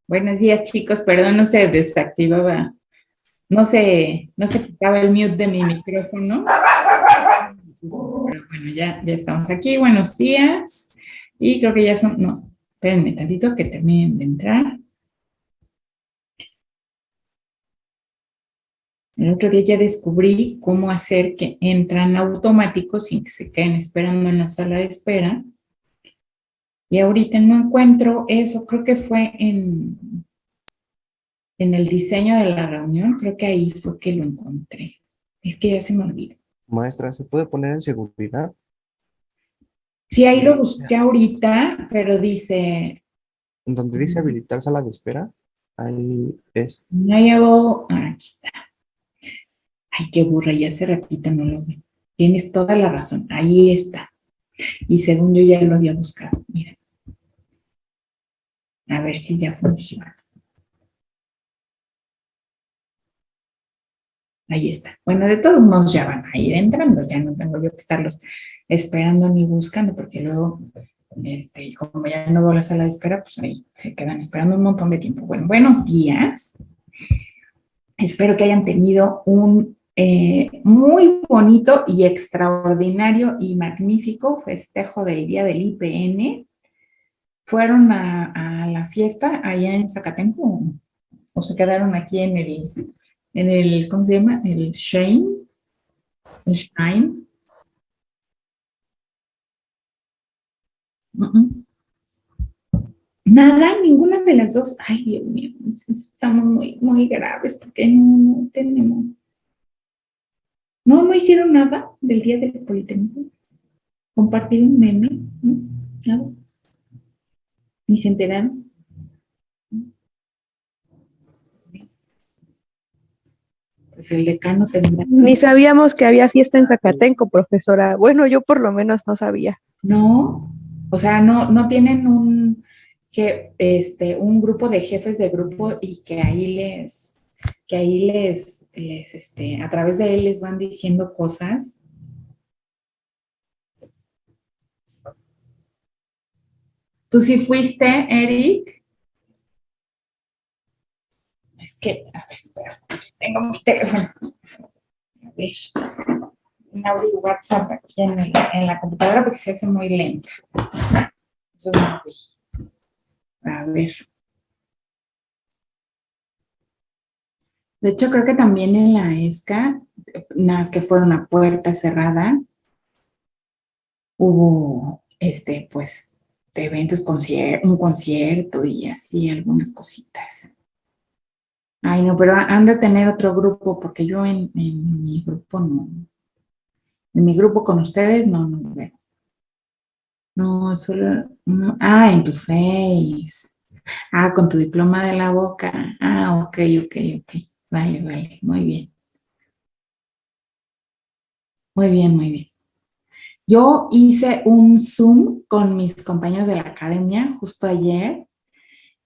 Buenos días, chicos. Perdón, no se desactivaba, no se quitaba el mute de mi micrófono. Pero bueno, ya estamos aquí. Buenos días. Y creo que ya son, no, espérenme tantito que terminen de entrar. El otro día ya descubrí cómo hacer que entran automáticos sin que se queden esperando en la sala de espera. Y ahorita no encuentro eso. Creo que fue en el diseño de la reunión. Creo que ahí fue que lo encontré. Es que ya se me olvidó. Maestra, ¿se puede poner en seguridad? Sí, ahí lo busqué ahorita, pero dice Donde dice habilitar sala de espera, ahí es. enable. Aquí está. Ay, qué burra, ya hace ratito no lo vi. Tienes toda la razón, ahí está. Y según yo ya lo había buscado. Mira, a ver si ya funciona. Ahí está. Bueno, de todos modos ya van a ir entrando, ya no tengo yo que estarlos esperando ni buscando, porque luego, como ya no veo la sala de espera, pues ahí se quedan esperando un montón de tiempo. Bueno, buenos días. Espero que hayan tenido un muy bonito y extraordinario y magnífico festejo del Día del IPN. ¿Fueron a la fiesta allá en Zacatenco o se quedaron aquí en el, ¿cómo se llama? El Shine. El Shine. Nada, ninguna de las dos. Ay, Dios mío, estamos muy, muy graves porque no tenemos. No hicieron nada del Día del Politécnico. Compartir un meme, ¿no? Nada. Ni se enteraron. Pues el decano tendrá. Ni sabíamos que había fiesta en Zacatenco, profesora. Bueno, yo por lo menos no sabía. No, o sea, no tienen un grupo de jefes de grupo y que ahí a través de él les van diciendo cosas. ¿Tú sí fuiste, Eric? Es que, a ver, espera, tengo mi teléfono. A ver, no abrí WhatsApp aquí en la computadora porque se hace muy lento. Eso es muy. A ver. De hecho, creo que también en la ESCA, nada más que fue una puerta cerrada, hubo, pues, de eventos, un concierto y así, algunas cositas. Ay, no, pero han de tener otro grupo, porque yo en mi grupo no. En mi grupo con ustedes no veo. No, solo, no. Ah, en tu Face. Ah, con tu diploma de la boca. Ah, ok. Vale, muy bien. Muy bien, muy bien. Yo hice un Zoom con mis compañeros de la academia justo ayer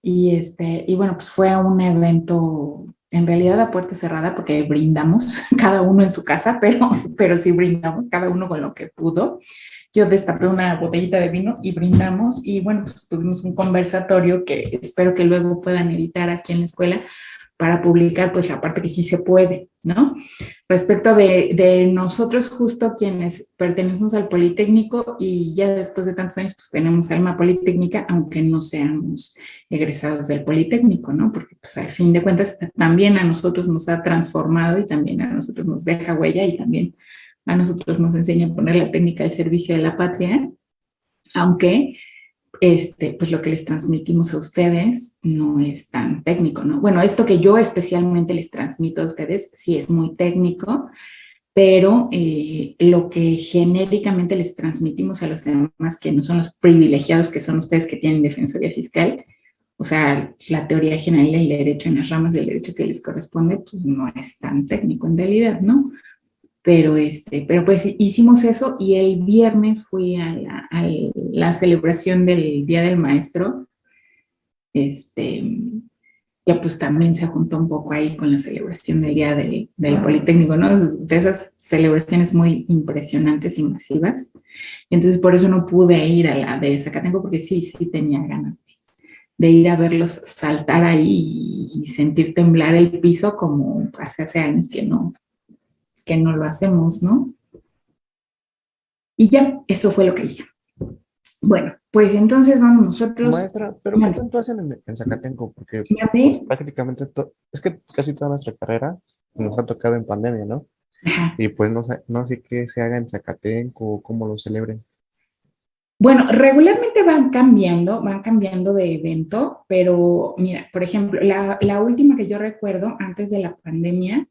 y bueno, pues fue un evento en realidad a puerta cerrada porque brindamos cada uno en su casa, pero sí brindamos cada uno con lo que pudo. Yo destapé una botellita de vino y brindamos y bueno, pues tuvimos un conversatorio que espero que luego puedan editar aquí en la escuela para publicar pues la parte que sí se puede, ¿no? Respecto de nosotros justo quienes pertenecemos al Politécnico y ya después de tantos años pues tenemos alma politécnica, aunque no seamos egresados del Politécnico, ¿no? Porque pues al fin de cuentas también a nosotros nos ha transformado y también a nosotros nos deja huella y también a nosotros nos enseña a poner la técnica al servicio de la patria, aunque pues lo que les transmitimos a ustedes no es tan técnico, ¿no? Bueno, esto que yo especialmente les transmito a ustedes sí es muy técnico, pero lo que genéricamente les transmitimos a los demás, que no son los privilegiados que son ustedes que tienen defensoría fiscal, o sea, la teoría general del derecho en las ramas del derecho que les corresponde, pues no es tan técnico en realidad, ¿no? Pero pues hicimos eso y el viernes fui a la celebración del Día del Maestro, que pues también se juntó un poco ahí con la celebración del Día del Politécnico, ¿no? De esas celebraciones muy impresionantes y masivas. Entonces por eso no pude ir a la de Zacatenco porque sí tenía ganas de ir a verlos saltar ahí y sentir temblar el piso como hace años que no lo hacemos, ¿no? Y ya, eso fue lo que hice. Bueno, pues entonces vamos nosotros. Maestra, ¿pero qué tanto hacen en Zacatenco? Porque pues, prácticamente es que casi toda nuestra carrera nos ha tocado en pandemia, ¿no? Ajá. Y pues no sé qué se haga en Zacatenco o cómo lo celebren. Bueno, regularmente van cambiando de evento, pero mira, por ejemplo, la última que yo recuerdo antes de la pandemia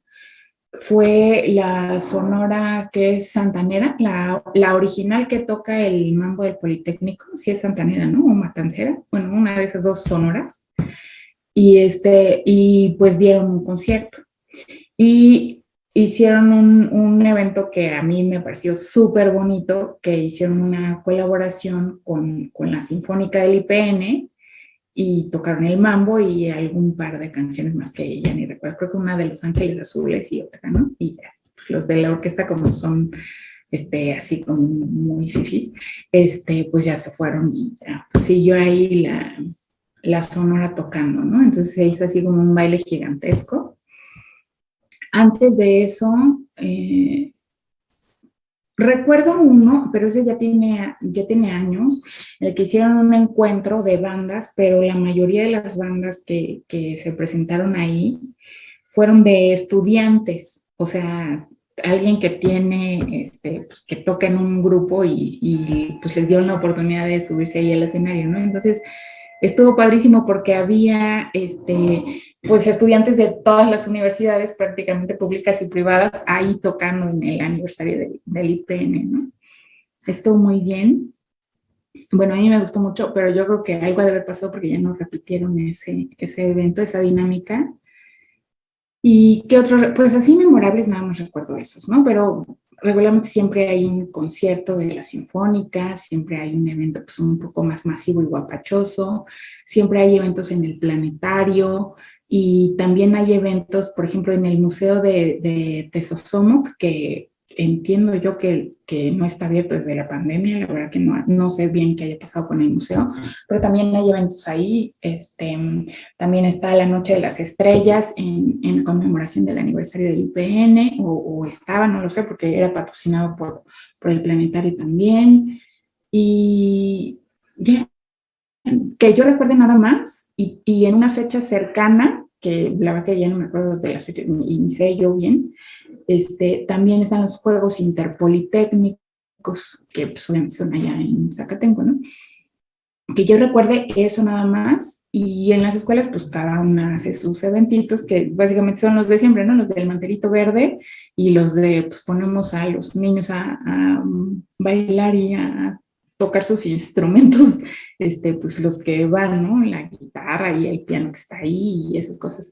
fue la sonora que es santanera, la original que toca el mambo del Politécnico, sí es santanera, ¿no? O matancera, bueno, una de esas dos sonoras. Y pues dieron un concierto. Y hicieron un evento que a mí me pareció súper bonito, que hicieron una colaboración con la Sinfónica del IPN y tocaron el mambo y algún par de canciones más que ya ni recuerdo, creo que una de Los Ángeles Azules y otra, ¿no? Y ya, pues los de la orquesta como son así como muy fifís, pues ya se fueron y ya, pues siguió ahí la sonora tocando, ¿no? Entonces se hizo así como un baile gigantesco. Antes de eso, recuerdo uno, pero ese ya tiene años, en el que hicieron un encuentro de bandas, pero la mayoría de las bandas que se presentaron ahí fueron de estudiantes, o sea, alguien que tiene, pues, que toca en un grupo y pues les dio la oportunidad de subirse ahí al escenario, ¿no? Entonces, estuvo padrísimo porque había pues estudiantes de todas las universidades, prácticamente públicas y privadas, ahí tocando en el aniversario del IPN, ¿no? Estuvo muy bien. Bueno, a mí me gustó mucho, pero yo creo que algo debe haber pasado porque ya no repitieron ese evento, esa dinámica. ¿Y qué otro? Pues así memorables nada más recuerdo esos, ¿no? Pero regularmente siempre hay un concierto de la Sinfónica, siempre hay un evento pues un poco más masivo y guapachoso, siempre hay eventos en el planetario y también hay eventos, por ejemplo, en el Museo de Tesosomoc, que entiendo yo que no está abierto desde la pandemia, la verdad que no sé bien qué haya pasado con el museo, pero también hay eventos ahí, también está la Noche de las Estrellas en conmemoración del aniversario del IPN, o estaba, no lo sé, porque era patrocinado por el Planetario también. Y bien, que yo recuerde nada más, y en una fecha cercana, que la verdad que ya no me acuerdo de la fecha, y ni sé yo bien, también están los Juegos Interpolitécnicos, que pues, obviamente son allá en Zacatenco, ¿no? Que yo recuerde eso nada más, y en las escuelas pues cada una hace sus eventitos que básicamente son los de siempre, ¿no? Los del mantelito verde y los de pues ponemos a los niños a bailar y a tocar sus instrumentos, pues los que van, ¿no? La guitarra y el piano que está ahí y esas cosas.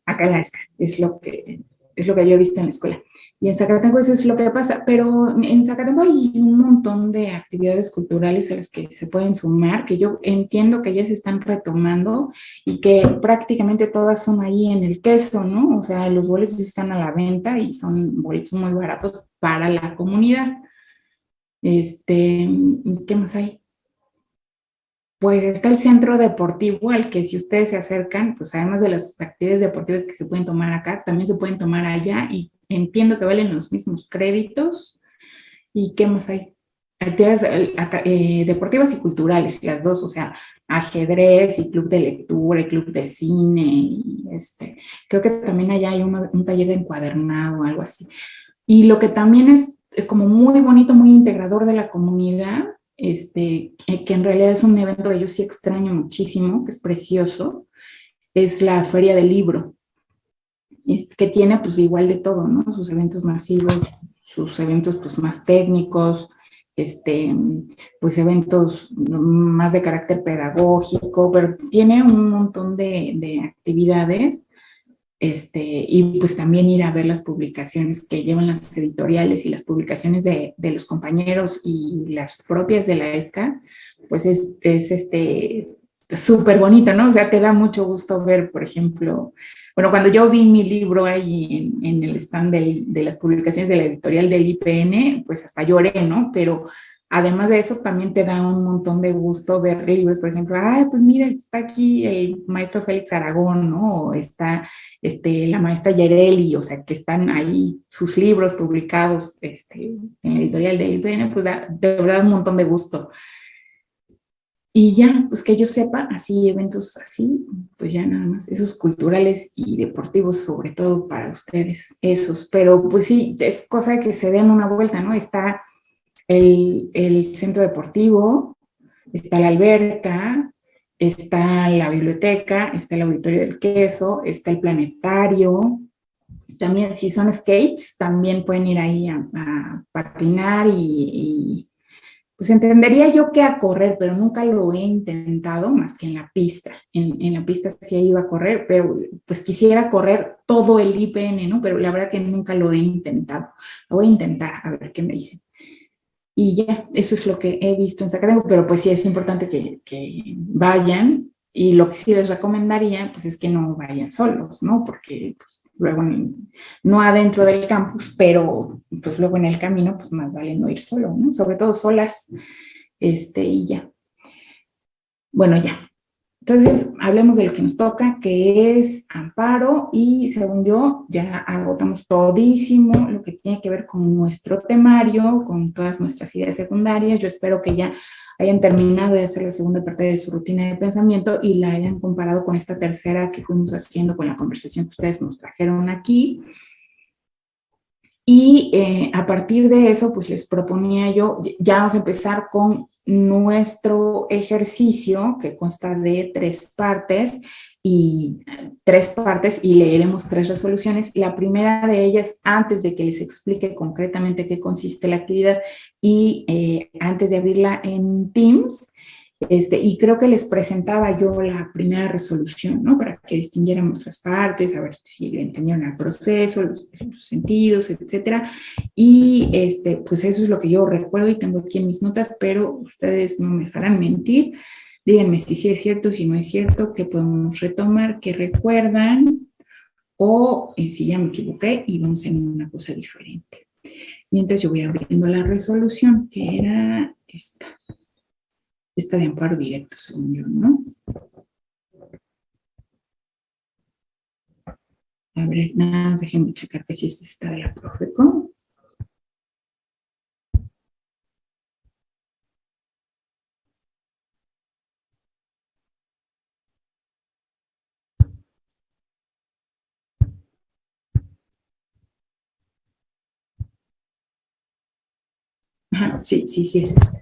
Acá en la ESCA es lo que yo he visto en la escuela. Y en Zacatenco eso es lo que pasa, pero en Zacatenco hay un montón de actividades culturales a las que se pueden sumar, que yo entiendo que ya se están retomando y que prácticamente todas son ahí en el queso, ¿no? O sea, los boletos están a la venta y son boletos muy baratos para la comunidad. ¿Qué más hay? Pues está el centro deportivo al que si ustedes se acercan, pues además de las actividades deportivas que se pueden tomar acá, también se pueden tomar allá y entiendo que valen los mismos créditos. ¿Y qué más hay? Actividades deportivas y culturales, las dos, o sea, ajedrez y club de lectura y club de cine. Y creo que también allá hay un taller de encuadernado o algo así. Y lo que también es como muy bonito, muy integrador de la comunidad, que en realidad es un evento que yo sí extraño muchísimo, que es precioso, es la Feria del Libro, que tiene pues igual de todo, ¿no? Sus eventos masivos, sus eventos pues más técnicos, pues eventos más de carácter pedagógico, pero tiene un montón de actividades. Y pues también ir a ver las publicaciones que llevan las editoriales y las publicaciones de los compañeros y las propias de la ESCA, pues es súper bonito, ¿no? O sea, te da mucho gusto ver, por ejemplo, bueno, cuando yo vi mi libro ahí en el stand de las publicaciones de la editorial del IPN, pues hasta lloré, ¿no? Pero además de eso, también te da un montón de gusto ver libros, por ejemplo, ay, pues mira, está aquí el maestro Félix Aragón, ¿no? O está la maestra Yareli, o sea, que están ahí sus libros publicados en la editorial del IPN, pues da de verdad un montón de gusto. Y ya, pues que yo sepa, así, eventos así, pues ya nada más, esos culturales y deportivos, sobre todo para ustedes, esos. Pero pues sí, es cosa de que se den una vuelta, ¿no? Está el centro deportivo, está la alberca, está la biblioteca, está el auditorio del queso, está el planetario. También, si son skates, también pueden ir ahí a patinar y pues entendería yo que a correr, pero nunca lo he intentado más que en la pista. En la pista sí he ido a correr, pero pues quisiera correr todo el IPN, ¿no? Pero la verdad que nunca lo he intentado. Lo voy a intentar, a ver qué me dicen. Y ya, eso es lo que he visto en Zacatecas, pero pues sí es importante que vayan. Y lo que sí les recomendaría, pues es que no vayan solos, ¿no? Porque pues, luego no adentro del campus, pero pues luego en el camino, pues más vale no ir solo, ¿no? Sobre todo solas, y ya. Bueno, ya. Entonces, hablemos de lo que nos toca, que es amparo, y según yo, ya agotamos todísimo lo que tiene que ver con nuestro temario, con todas nuestras ideas secundarias. Yo espero que ya hayan terminado de hacer la segunda parte de su rutina de pensamiento y la hayan comparado con esta tercera que fuimos haciendo con la conversación que ustedes nos trajeron aquí. Y a partir de eso, pues les proponía yo, ya vamos a empezar con nuestro ejercicio que consta de tres partes y leeremos tres resoluciones. La primera de ellas, antes de que les explique concretamente qué consiste la actividad y antes de abrirla en Teams, y creo que les presentaba yo la primera resolución, ¿no? Para que distinguiéramos las partes, a ver si le entendieron el proceso, los sentidos, etcétera. Y pues eso es lo que yo recuerdo y tengo aquí en mis notas, pero ustedes no me dejarán mentir. Díganme si sí es cierto, si no es cierto, qué podemos retomar, qué recuerdan, o si ya me equivoqué y vamos a hacer una cosa diferente. Mientras yo voy abriendo la resolución, que era esta de amparo directo, según yo, ¿no? A ver, nada más déjenme checar que si esta está de la Profeco. Ajá, sí, es esta.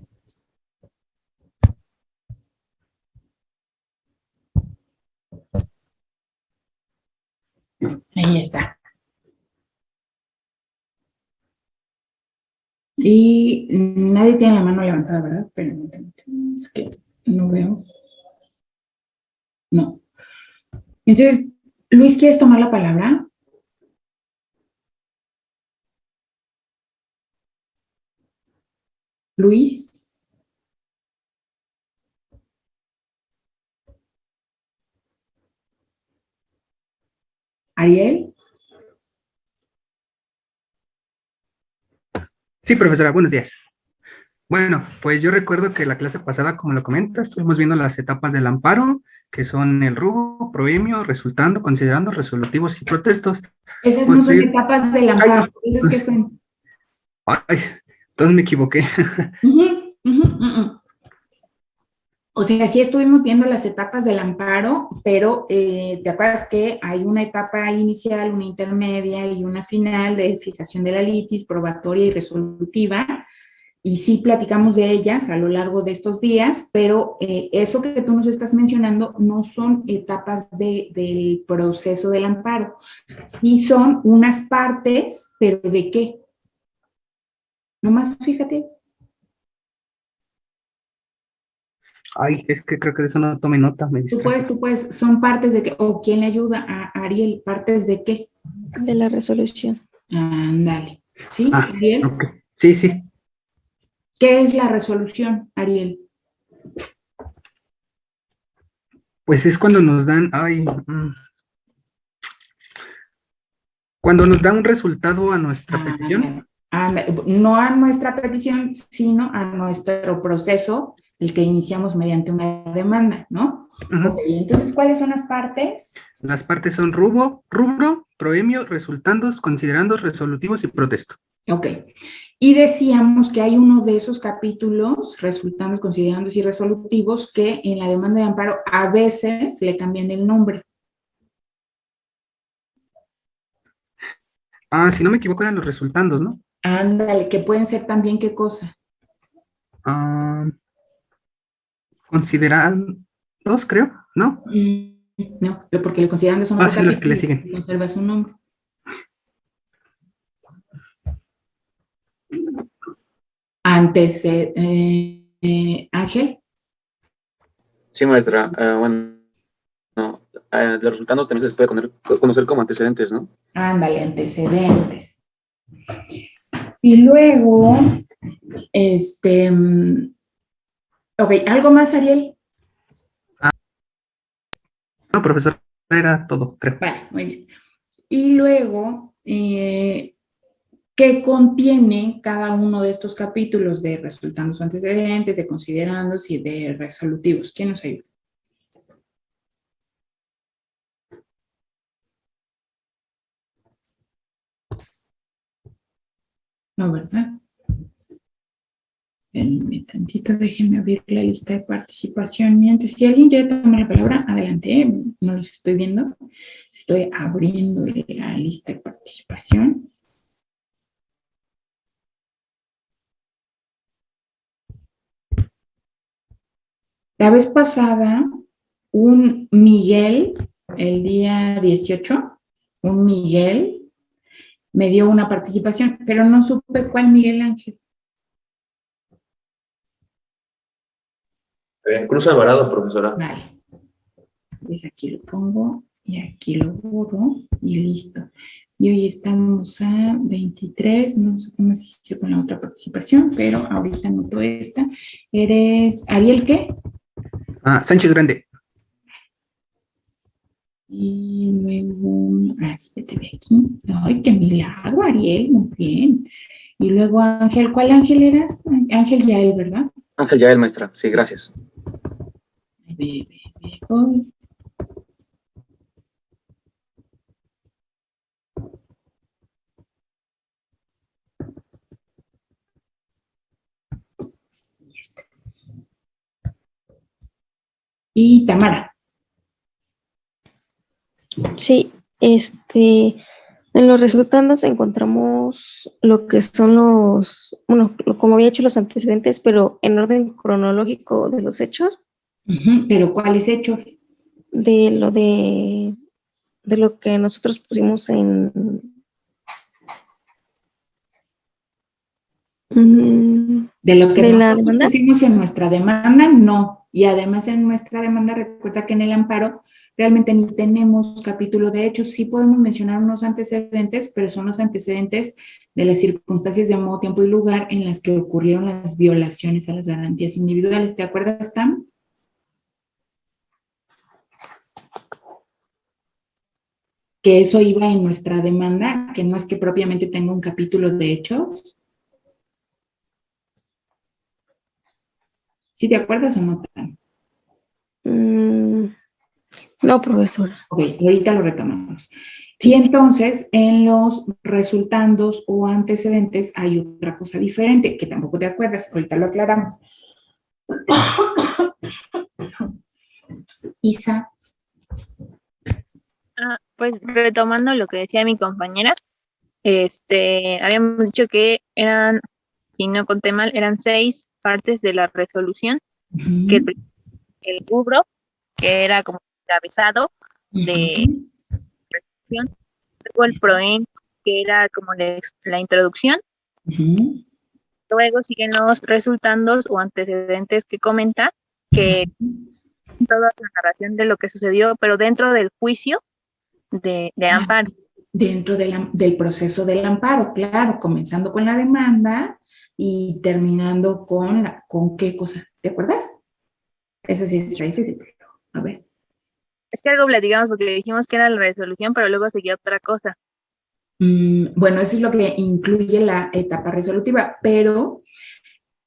Ahí está. Y nadie tiene la mano levantada, ¿verdad? Pero es que no veo. No. Entonces, Luis, ¿quieres tomar la palabra? Luis. Ariel. Sí, profesora, buenos días. Bueno, pues yo recuerdo que la clase pasada, como lo comenta, estuvimos viendo las etapas del amparo, que son el rubo, proemio, resultando, considerando, resolutivos y protestos. Esas no son etapas del amparo. ¿Esas qué son? Ay, entonces me equivoqué. O sea, sí estuvimos viendo las etapas del amparo, pero ¿te acuerdas que hay una etapa inicial, una intermedia y una final de fijación de la litis, probatoria y resolutiva? Y sí platicamos de ellas a lo largo de estos días, pero eso que tú nos estás mencionando no son etapas del proceso del amparo. Sí son unas partes, pero ¿de qué? Nomás fíjate. Ay, es que creo que de eso no tomé nota, me distraje. Tú puedes, son partes de qué, o quién le ayuda a Ariel, partes de qué. De la resolución. Ándale. ¿Sí, Ariel? Okay. Sí. ¿Qué es la resolución, Ariel? Pues es cuando nos dan, cuando nos da un resultado a nuestra petición. No a nuestra petición, sino a nuestro proceso, el que iniciamos mediante una demanda, ¿no? Ujú. Ok, entonces, ¿cuáles son las partes? Las partes son rubro, proemio, resultandos, considerandos, resolutivos y protesto. Ok, y decíamos que hay uno de esos capítulos, resultandos, considerandos y resolutivos, que en la demanda de amparo a veces le cambian el nombre. Si no me equivoco, eran los resultandos, ¿no? Ándale, que pueden ser también qué cosa. Ah, considerandos, creo, ¿no? No, pero porque le consideran son otro Sí, los que le capítulo y siguen. conserva su nombre. Ángel. Sí, maestra. Bueno, no, de los resultados también se les puede conocer como antecedentes, ¿no? Ándale, antecedentes. Y luego, ok, ¿algo más, Ariel? No, profesor, era todo, creo. Vale, muy bien. Y luego, ¿qué contiene cada uno de estos capítulos de resultandos o antecedentes, de considerandos y de resolutivos? ¿Quién nos ayuda? No, ¿verdad? Espérenme tantito, déjenme abrir la lista de participación. Mientras, si alguien quiere tomar la palabra, adelante, no los estoy viendo. Estoy abriendo la lista de participación. La vez pasada, un Miguel, el día 18, un Miguel me dio una participación, pero no supe cuál Miguel Ángel. Cruz Alvarado, profesora. Vale. Pues aquí lo pongo y aquí lo borro y listo. Y hoy estamos a 23, no sé cómo se hizo con la otra participación, pero ahorita anoto esta. ¿Eres Ariel qué? Sánchez Grande. Y luego, sí, te ve aquí. Ay, qué milagro, Ariel, muy bien. Y luego Ángel, ¿cuál Ángel eras? Ángel Yael, ¿verdad? Ángel Yael, maestra. Sí, gracias. Voy. Y Tamara. Sí, en los resultados encontramos lo que son como había hecho los antecedentes, pero en orden cronológico de los hechos, Pero ¿cuáles hechos? de lo de lo que nosotros pusimos en De lo que de la nosotros demanda. pusimos en nuestra demanda, no. Y además en nuestra demanda, recuerda que en el amparo realmente ni tenemos capítulo de hechos. Sí podemos mencionar unos antecedentes, pero son los antecedentes de las circunstancias de modo, tiempo y lugar en las que ocurrieron las violaciones a las garantías individuales. ¿Te acuerdas, Tam? Que eso iba en nuestra demanda, que no es que propiamente tenga un capítulo de hechos. ¿Sí te acuerdas o no, Tam? No, profesora. Ok, ahorita lo retomamos. Y entonces, en los resultandos o antecedentes hay otra cosa diferente, que tampoco te acuerdas, ahorita lo aclaramos. Isa. Pues retomando lo que decía mi compañera, habíamos dicho que eran, si no conté mal, eran 6 partes de la resolución, que el rubro, que era como encabezado de resolución, luego el proem, que era como la introducción, luego siguen los resultandos o antecedentes que comenta, que toda la narración de lo que sucedió, pero dentro del juicio de amparo. Dentro del proceso del amparo, claro, comenzando con la demanda y terminando con qué cosa, ¿te acuerdas? Eso sí está difícil, pero a ver. Es que algo platicamos porque dijimos que era la resolución, pero luego seguía otra cosa. Bueno, eso es lo que incluye la etapa resolutiva, pero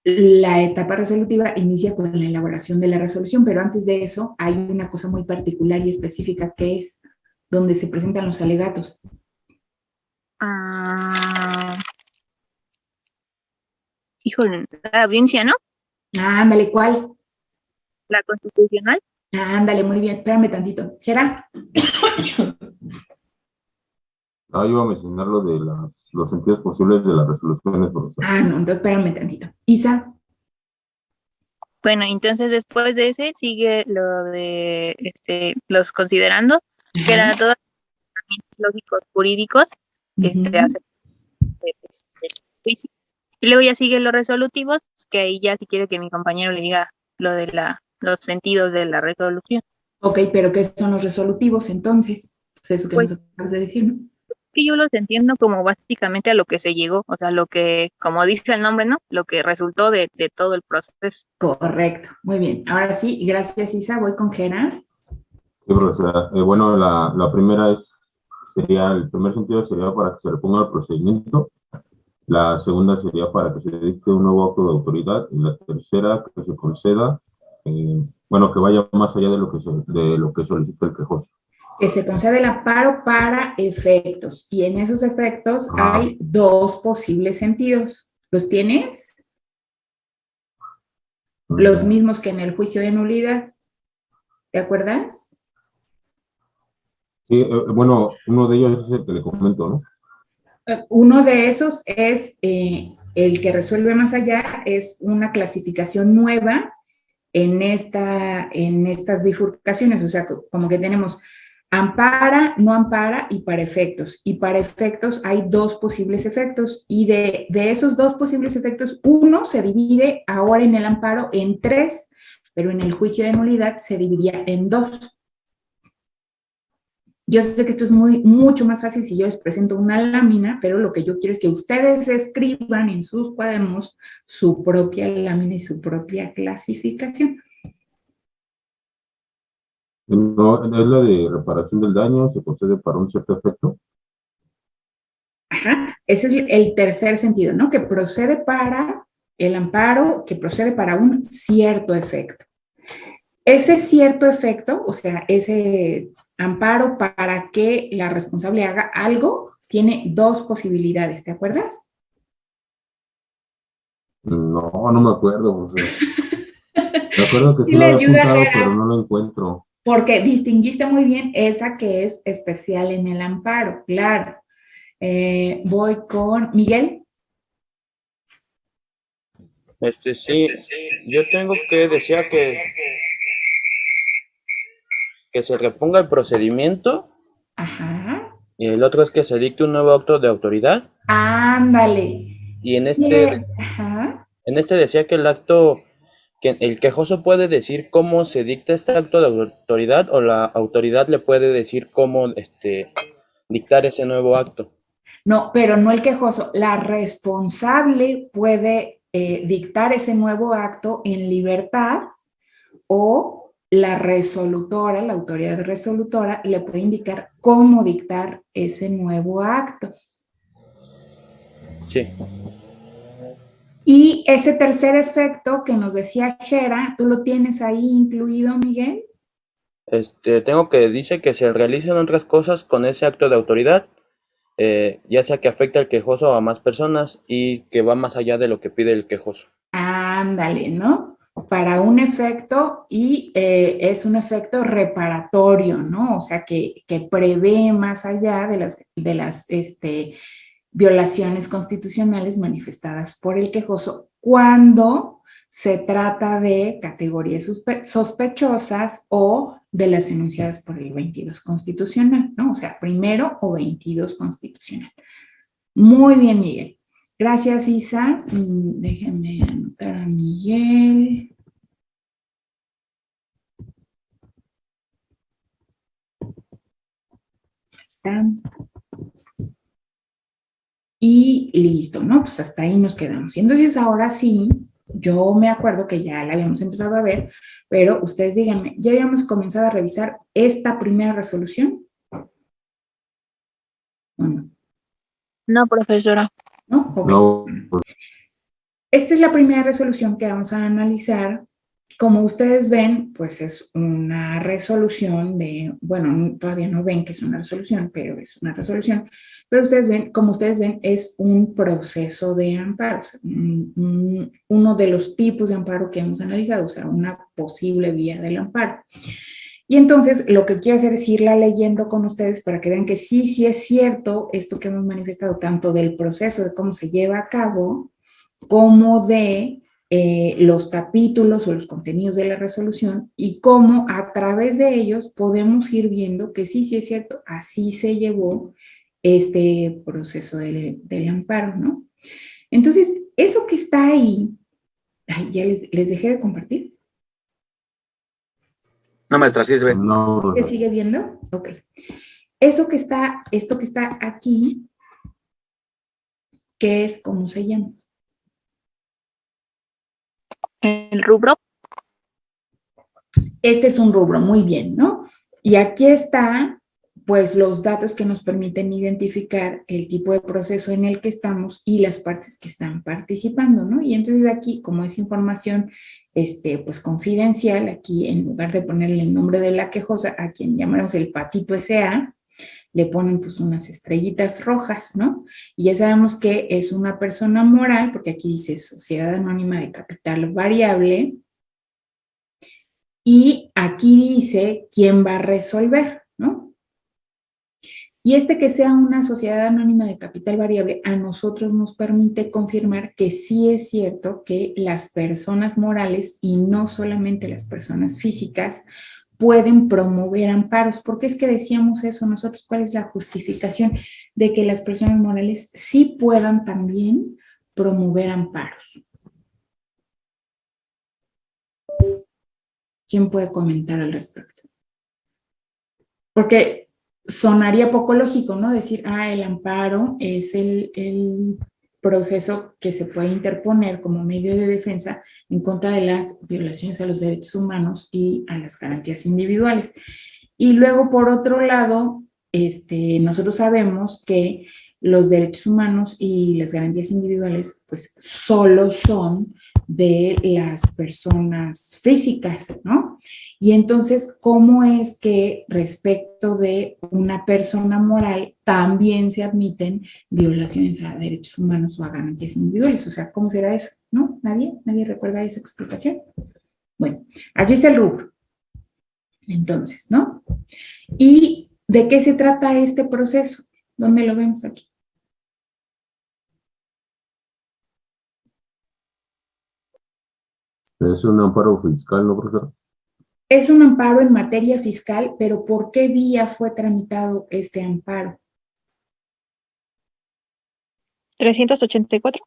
la etapa resolutiva inicia con la elaboración de la resolución, pero antes de eso hay una cosa muy particular y específica que es donde se presentan los alegatos. Híjole, la audiencia, ¿no? Ándale, ¿cuál? La constitucional. Ándale, muy bien. Espérame tantito. Gerard. Iba a mencionar lo de los sentidos posibles de las resoluciones, profesor. No, entonces espérame tantito. Isa. Bueno, entonces después de ese sigue lo de los considerando, que era todos los lógicos jurídicos que hacen juicio. Y luego ya sigue los resolutivos, que ahí ya si quiere que mi compañero le diga lo de los sentidos de la resolución. Ok, pero ¿qué son los resolutivos entonces? Pues eso que nos acabas de decir, ¿no? Que yo los entiendo como básicamente a lo que se llegó, o sea, lo que, como dice el nombre, ¿no? Lo que resultó de todo el proceso. Correcto, muy bien. Ahora sí, gracias Isa, voy con Gerard. Sí, profesora. Bueno, la primera el primer sentido sería para que se reponga el procedimiento. La segunda sería para que se dicte un nuevo acto de autoridad. Y la tercera, que se conceda, que vaya más allá de lo que solicita el quejoso. Que se concede el amparo para efectos, y en esos efectos hay dos posibles sentidos. ¿Los tienes? Los mismos que en el juicio de nulidad. ¿Te acuerdas? Sí, uno de ellos es el que le comento, ¿no? Uno de esos es el que resuelve más allá, es una clasificación nueva en estas bifurcaciones, o sea, como que tenemos ampara, no ampara y para efectos. Y para efectos hay dos posibles efectos, y de esos dos posibles efectos, uno se divide ahora en el amparo en 3, pero en el juicio de nulidad se dividía en 2. Yo sé que esto es mucho más fácil si yo les presento una lámina, pero lo que yo quiero es que ustedes escriban en sus cuadernos su propia lámina y su propia clasificación. No, es la de reparación del daño, se concede para un cierto efecto. Ajá, ese es el tercer sentido, ¿no? Que procede para el amparo, que procede para un cierto efecto. Ese cierto efecto, o sea, ese amparo para que la responsable haga algo, tiene dos posibilidades, ¿te acuerdas? No me acuerdo. O sea, me acuerdo que sí lo había apuntado, pero no lo encuentro. Porque distinguiste muy bien esa que es especial en el amparo, claro. Voy con Miguel. Sí, yo tengo que decir que se reponga el procedimiento. Ajá. Y el otro es que se dicte un nuevo acto de autoridad. Ándale. Y en Ajá. en este decía que que el quejoso puede decir cómo se dicta este acto de autoridad, o la autoridad le puede decir cómo dictar ese nuevo acto. No, pero no el quejoso. La responsable puede dictar ese nuevo acto en libertad, o la resolutora, la autoridad resolutora, le puede indicar cómo dictar ese nuevo acto. Sí. Y ese tercer efecto que nos decía Gera, ¿tú lo tienes ahí incluido, Miguel? Dice que se realicen otras cosas con ese acto de autoridad, ya sea que afecte al quejoso a más personas y que va más allá de lo que pide el quejoso. Ándale, ¿no? Para un efecto, y es un efecto reparatorio, ¿no? O sea, que prevé más allá de las violaciones constitucionales manifestadas por el quejoso cuando se trata de categorías sospechosas o de las enunciadas por el 22 constitucional, ¿no? O sea, primero o 22 constitucional. Muy bien, Miguel. Gracias, Isa. Déjenme anotar a Miguel. Ahí están. Y listo, ¿no? Pues hasta ahí nos quedamos. Y entonces ahora sí, yo me acuerdo que ya la habíamos empezado a ver, pero ustedes díganme, ¿ya habíamos comenzado a revisar esta primera resolución? ¿O no? No, profesora. ¿No? Ok. No, Esta es la primera resolución que vamos a analizar. Como ustedes ven, pues es una resolución de, bueno, todavía no ven que es una resolución, pero es una resolución. Pero ustedes ven, como ustedes ven, es un proceso de amparo, o sea, uno de los tipos de amparo que hemos analizado, o sea, una posible vía del amparo. Y entonces lo que quiero hacer es irla leyendo con ustedes para que vean que sí es cierto esto que hemos manifestado, tanto del proceso de cómo se lleva a cabo, como de los capítulos o los contenidos de la resolución y cómo a través de ellos podemos ir viendo que sí es cierto, así se llevó este proceso del amparo, ¿no? Entonces, eso que está ahí, ay, ya les dejé de compartir. No, maestra, sí se ve. no, ¿Se sigue viendo? Ok. Esto que está aquí, ¿qué es? ¿Cómo se llama? El rubro. Este es un rubro, muy bien, ¿no? Y aquí está, pues, los datos que nos permiten identificar el tipo de proceso en el que estamos y las partes que están participando, ¿no? Y entonces aquí, como es información, pues, confidencial, aquí en lugar de ponerle el nombre de la quejosa, a quien llamamos el patito S.A., le ponen, pues, unas estrellitas rojas, ¿no? Y ya sabemos que es una persona moral, porque aquí dice Sociedad Anónima de Capital Variable, y aquí dice quién va a resolver, ¿no? Y que sea una sociedad anónima de capital variable a nosotros nos permite confirmar que sí es cierto que las personas morales y no solamente las personas físicas pueden promover amparos. ¿Por qué es que decíamos eso nosotros? ¿Cuál es la justificación de que las personas morales sí puedan también promover amparos? ¿Quién puede comentar al respecto? Porque sonaría poco lógico, ¿no? Decir, el amparo es el proceso que se puede interponer como medio de defensa en contra de las violaciones a los derechos humanos y a las garantías individuales. Y luego, por otro lado, nosotros sabemos que los derechos humanos y las garantías individuales, pues, solo son de las personas físicas, ¿no? Y entonces, ¿cómo es que respecto de una persona moral también se admiten violaciones a derechos humanos o a garantías individuales? O sea, ¿cómo será eso? ¿No? ¿Nadie recuerda esa explicación? Bueno, aquí está el rubro. Entonces, ¿no? ¿Y de qué se trata este proceso? ¿Dónde lo vemos aquí? es un amparo fiscal, ¿no, profesor? Es un amparo en materia fiscal, pero ¿por qué vía fue tramitado este amparo? 384.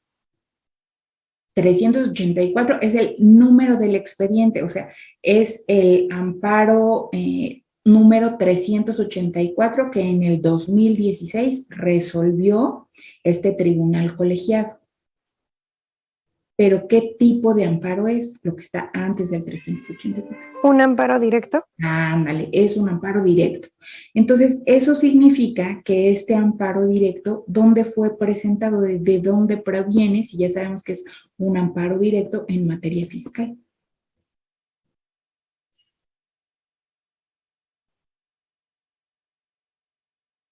384 es el número del expediente, o sea, es el amparo número 384 que en el 2016 resolvió este tribunal colegiado. Pero ¿qué tipo de amparo es lo que está antes del 384? ¿Un amparo directo? Ándale, es un amparo directo. Entonces, eso significa que este amparo directo, ¿dónde fue presentado? ¿De dónde proviene? Si ya sabemos que es un amparo directo en materia fiscal.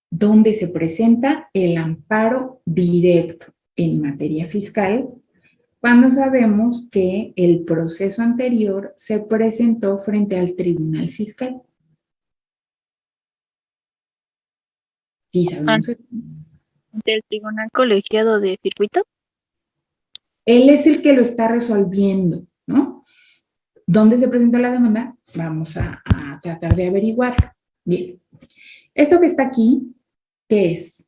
¿Dónde se presenta el amparo directo en materia fiscal? Cuando sabemos que el proceso anterior se presentó frente al Tribunal Fiscal. Sí, sabemos eso. Del Tribunal Colegiado de Circuito. Él es el que lo está resolviendo, ¿no? ¿Dónde se presenta la demanda? Vamos a tratar de averiguarlo. Bien. Esto que está aquí, ¿qué es?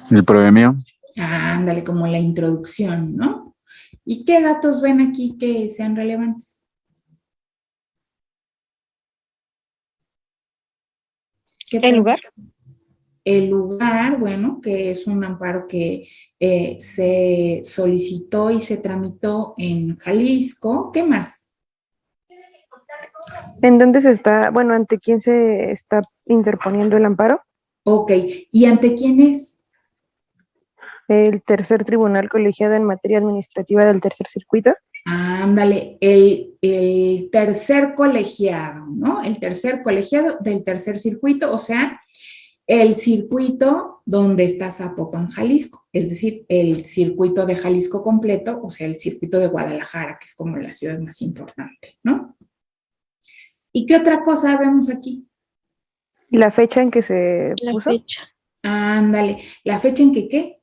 El proemio. Ándale, como la introducción, ¿no? ¿Y qué datos ven aquí que sean relevantes? ¿El lugar? El lugar, bueno, que es un amparo que se solicitó y se tramitó en Jalisco. ¿Qué más? ¿En dónde se está, ante quién se está interponiendo el amparo? Ok, ¿y ante quién es? El tercer tribunal colegiado en materia administrativa del tercer circuito. Ándale, el tercer colegiado, ¿no? El tercer colegiado del tercer circuito, o sea, el circuito donde está Zapopan, Jalisco, es decir, el circuito de Jalisco completo, o sea, el circuito de Guadalajara, que es como la ciudad más importante, ¿no? ¿Y qué otra cosa vemos aquí? La fecha en que se puso. La fecha. Ándale, ¿la fecha en que qué?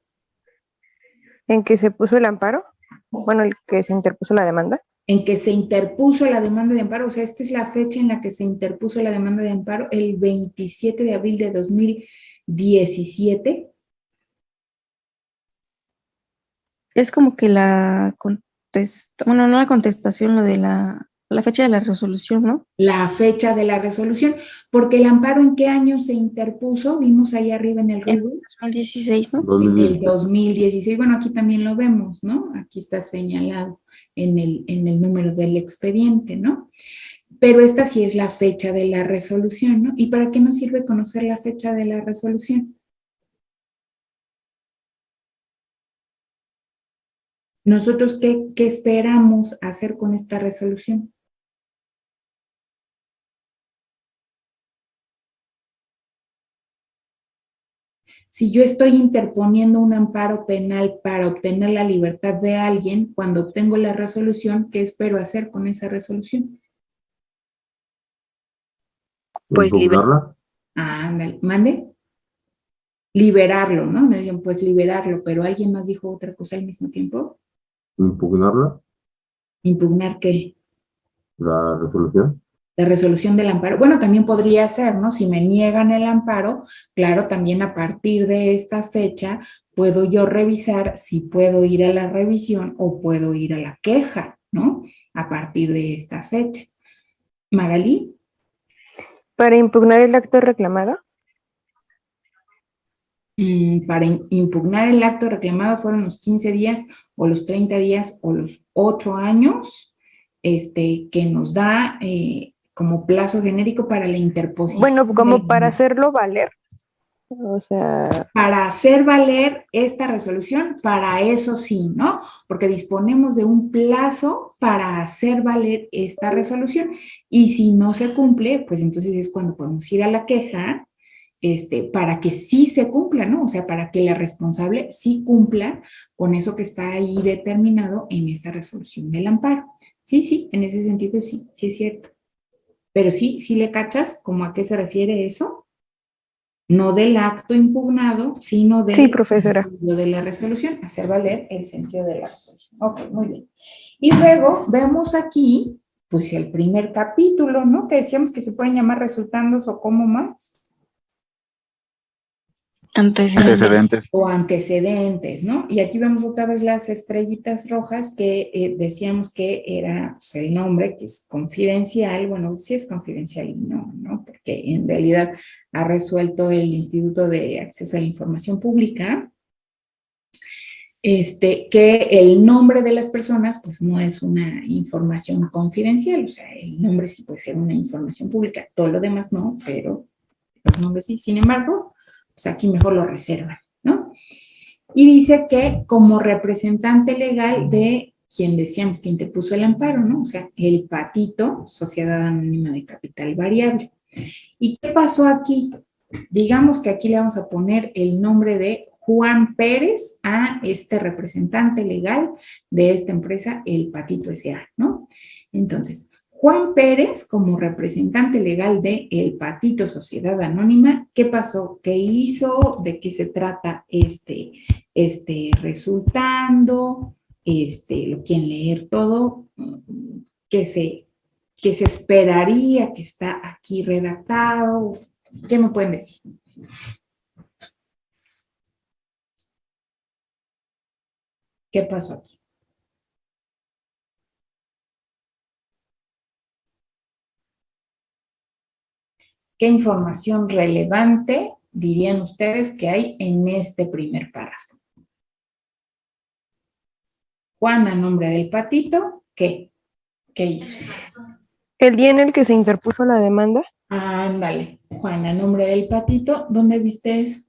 En que se puso el amparo. Bueno, el que se interpuso la demanda. En que se interpuso la demanda de amparo, o sea, esta es la fecha en la que se interpuso la demanda de amparo, el 27 de abril de 2017. Es como que la bueno, no la contestación, lo de la fecha de la resolución, ¿no? La fecha de la resolución, porque el amparo en qué año se interpuso, vimos ahí arriba en el En rubro. 2016, ¿no? En el 2016, bueno, aquí también lo vemos, ¿no? Aquí está señalado en el número del expediente, ¿no? Pero esta sí es la fecha de la resolución, ¿no? ¿Y para qué nos sirve conocer la fecha de la resolución? Nosotros, ¿qué esperamos hacer con esta resolución? Si yo estoy interponiendo un amparo penal para obtener la libertad de alguien, cuando obtengo la resolución, ¿qué espero hacer con esa resolución? Pues ¿Impugnarla? Mande. Liberarlo, ¿no? Me dicen, pues liberarlo, pero alguien más dijo otra cosa al mismo tiempo. ¿Impugnarla? ¿Impugnar qué? ¿La resolución? La resolución del amparo. Bueno, también podría ser, ¿no? Si me niegan el amparo, claro, también a partir de esta fecha puedo yo revisar si puedo ir a la revisión o puedo ir a la queja, ¿no? A partir de esta fecha. Magalí. Para impugnar el acto reclamado. Para impugnar el acto reclamado fueron los 15 días o los 30 días o los 8 años que nos da como plazo genérico para la interposición. Bueno, como para hacerlo valer. O sea, para hacer valer esta resolución, para eso sí, ¿no? Porque disponemos de un plazo para hacer valer esta resolución y si no se cumple, pues entonces es cuando podemos ir a la queja para que sí se cumpla, ¿no? O sea, para que la responsable sí cumpla con eso que está ahí determinado en esa resolución del amparo. Sí, en ese sentido sí es cierto. Pero sí le cachas como a qué se refiere eso. No del acto impugnado, sino del sí, profesora. sentido de la resolución, hacer valer el sentido de la resolución. Ok, muy bien. Y luego vemos aquí, pues el primer capítulo, ¿no? Que decíamos que se pueden llamar resultandos o cómo más. Antecedentes. O antecedentes, ¿no? Y aquí vemos otra vez las estrellitas rojas que decíamos que era pues, el nombre, que es confidencial. Bueno, sí es confidencial y no, porque en realidad ha resuelto el Instituto de Acceso a la Información Pública, que el nombre de las personas, pues no es una información confidencial, o sea, el nombre sí puede ser una información pública, todo lo demás no, pero los nombres sí. Sin embargo, pues aquí mejor lo reservan, ¿no? Y dice que como representante legal de quien decíamos que interpuso el amparo, ¿no? O sea, el Patito, Sociedad Anónima de Capital Variable. ¿Y qué pasó aquí? Digamos que aquí le vamos a poner el nombre de Juan Pérez a este representante legal de esta empresa, el Patito S.A., ¿no? Entonces, Juan Pérez, como representante legal de El Patito Sociedad Anónima, ¿qué pasó? ¿Qué hizo? ¿De qué se trata resultando? ¿Lo quieren leer todo? ¿Qué se esperaría que está aquí redactado? ¿Qué me pueden decir? ¿Qué pasó aquí? ¿Qué información relevante dirían ustedes que hay en este primer párrafo? Juan, a nombre del Patito, ¿qué hizo? El día en el que se interpuso la demanda. Ándale. Juan, a nombre del Patito, ¿dónde viste eso?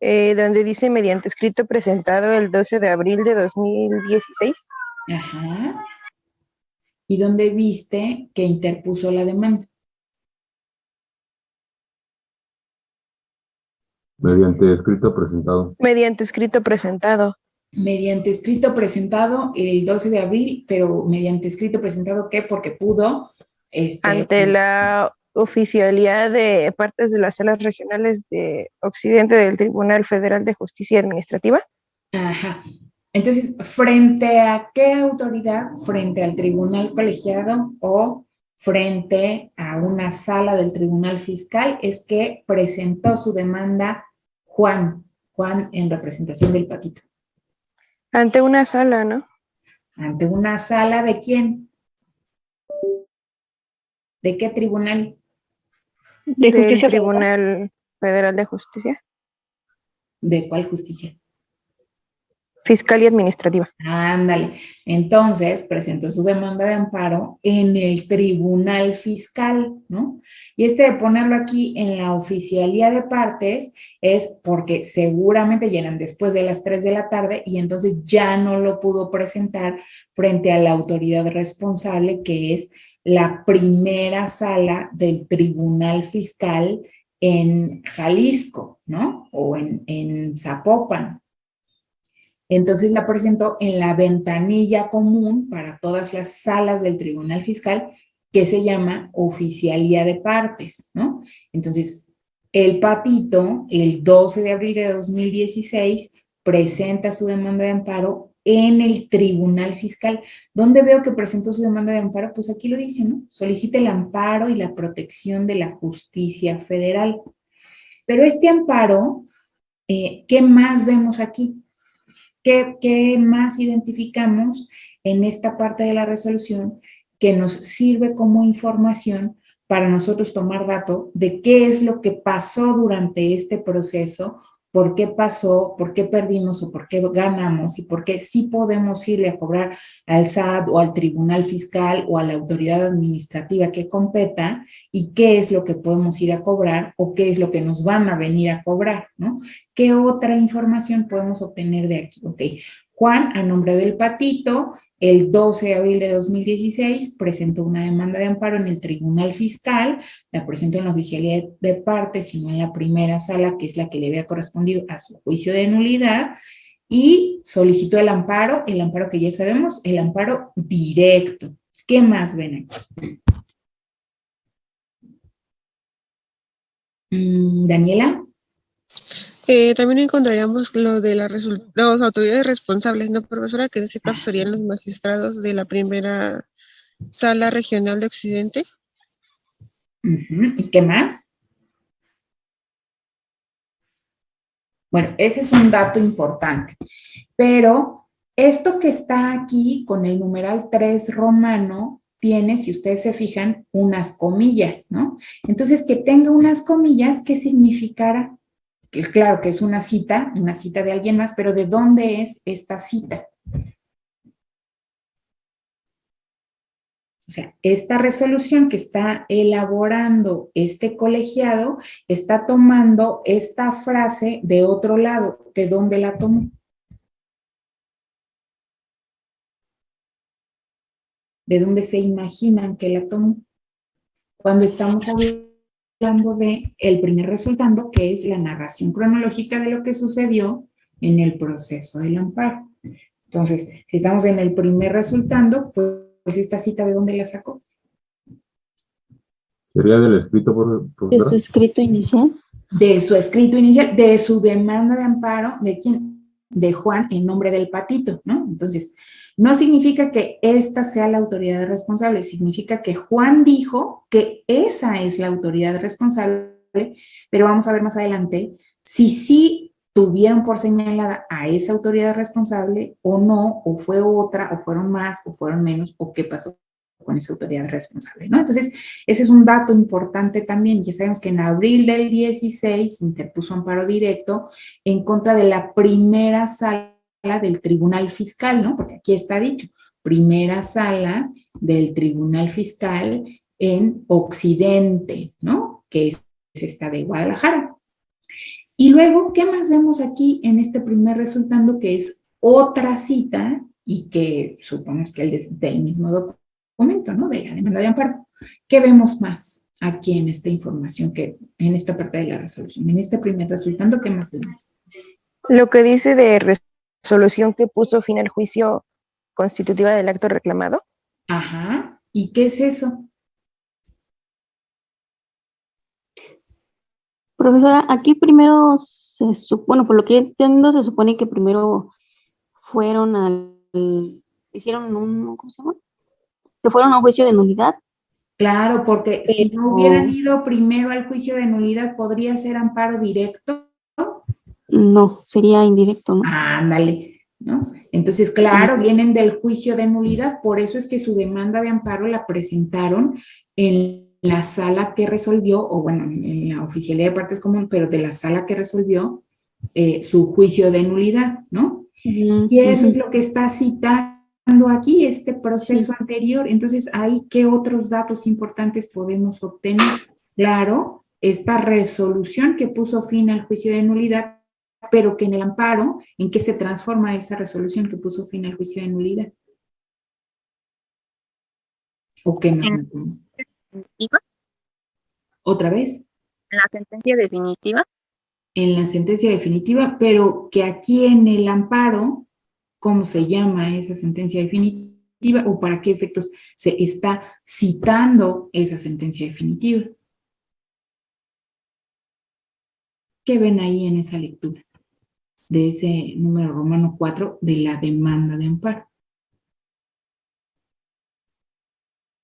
Donde dice mediante escrito presentado el 12 de abril de 2016. Ajá. ¿Y dónde viste que interpuso la demanda? Mediante escrito presentado. Mediante escrito presentado. Mediante escrito presentado el 12 de abril, pero mediante escrito presentado, ¿qué? Porque pudo... ante la oficialía de partes de las salas regionales de Occidente del Tribunal Federal de Justicia Administrativa. Ajá. Entonces, ¿frente a qué autoridad? ¿Frente al tribunal colegiado o frente a una sala del tribunal fiscal? Es que presentó su demanda Juan en representación del Patito. Ante una sala, ¿no? ¿Ante una sala de quién? ¿De qué tribunal? De Justicia Tribunal Federal de Justicia. ¿De cuál justicia? Fiscal y administrativa. Ándale. Entonces presentó su demanda de amparo en el tribunal fiscal, ¿no? Y de ponerlo aquí en la oficialía de partes es porque seguramente llegan después de las 3 de la tarde y entonces ya no lo pudo presentar frente a la autoridad responsable, que es la primera sala del tribunal fiscal en Jalisco, ¿no? O en Zapopan. Entonces la presentó en la ventanilla común para todas las salas del tribunal fiscal, que se llama oficialía de partes, ¿no? Entonces, el Patito, el 12 de abril de 2016, presenta su demanda de amparo en el tribunal fiscal. ¿Dónde veo que presentó su demanda de amparo? Pues aquí lo dice, ¿no? Solicita el amparo y la protección de la justicia federal. Pero este amparo, ¿qué más vemos aquí? ¿Qué más identificamos en esta parte de la resolución que nos sirve como información para nosotros tomar dato de qué es lo que pasó durante este proceso, por qué pasó, por qué perdimos o por qué ganamos y por qué sí podemos irle a cobrar al SAT o al tribunal fiscal o a la autoridad administrativa que competa y qué es lo que podemos ir a cobrar o qué es lo que nos van a venir a cobrar, ¿no? ¿Qué otra información podemos obtener de aquí? Ok, Juan, a nombre del Patito, el 12 de abril de 2016 presentó una demanda de amparo en el Tribunal Fiscal, la presentó en la oficialía de partes, sino en la primera sala, que es la que le había correspondido a su juicio de nulidad, y solicitó el amparo que ya sabemos, el amparo directo. ¿Qué más ven aquí? Daniela. También encontraríamos lo de las autoridades responsables, ¿no, profesora? Que en este caso serían los magistrados de la primera sala regional de Occidente. ¿Y qué más? Bueno, ese es un dato importante, pero esto que está aquí con el numeral 3 romano tiene, si ustedes se fijan, unas comillas, ¿no? Entonces, que tenga unas comillas, ¿qué significará? Que claro que es una cita de alguien más, pero ¿de dónde es esta cita? O sea, esta resolución que está elaborando este colegiado está tomando esta frase de otro lado. ¿De dónde la tomó? ¿De dónde se imaginan que la tomó? Cuando estamos hablando de el primer resultando, que es la narración cronológica de lo que sucedió en el proceso del amparo. Entonces, si estamos en el primer resultando, pues esta cita, ¿de dónde la sacó? ¿Sería del escrito, por ¿De su escrito inicial? De su escrito inicial, de su demanda de amparo, ¿de quién? De Juan en nombre del Patito, ¿no? Entonces, no significa que esta sea la autoridad responsable, significa que Juan dijo que esa es la autoridad responsable, pero vamos a ver más adelante si sí tuvieron por señalada a esa autoridad responsable o no, o fue otra, o fueron más, o fueron menos, o qué pasó con esa autoridad responsable, ¿no? Entonces, ese es un dato importante también. Ya sabemos que en abril del 16 interpuso amparo directo en contra de la primera sala del Tribunal Fiscal, ¿no? Porque aquí está dicho, primera sala del Tribunal Fiscal en Occidente, ¿no? que es esta de Guadalajara. Y luego, ¿qué más vemos aquí en este primer resultando? Que es otra cita y que suponemos que es del mismo documento, ¿no? De la demanda de amparo. ¿Qué vemos más aquí en esta información, que en esta parte de la resolución? En este primer resultando, ¿qué más vemos? Lo que dice de resolución que puso fin al juicio constitutiva del acto reclamado. Ajá. ¿Y qué es eso? Profesora, aquí primero bueno, por lo que yo entiendo, se supone que primero hicieron ¿cómo se llama? Se fueron a un juicio de nulidad. Claro, porque si no hubieran ido primero al juicio de nulidad, ¿podría ser amparo directo? No, sería indirecto, ¿no? Ándale, ¿no? Entonces, claro, vienen del juicio de nulidad, por eso es que su demanda de amparo la presentaron en la sala que resolvió, o bueno, en la oficialía de partes comunes, pero de la sala que resolvió su juicio de nulidad, ¿no? Y eso es lo que está citando aquí, este proceso anterior. Entonces, ¿ahí qué otros datos importantes podemos obtener? Claro, esta resolución que puso fin al juicio de nulidad, pero que en el amparo, ¿en qué se transforma esa resolución que puso fin al juicio de nulidad? ¿O qué más? ¿Otra vez? En la sentencia definitiva. En la sentencia definitiva, pero que aquí en el amparo, ¿cómo se llama esa sentencia definitiva o para qué efectos se está citando esa sentencia definitiva? ¿Qué ven ahí en esa lectura de ese número romano 4 de la demanda de amparo?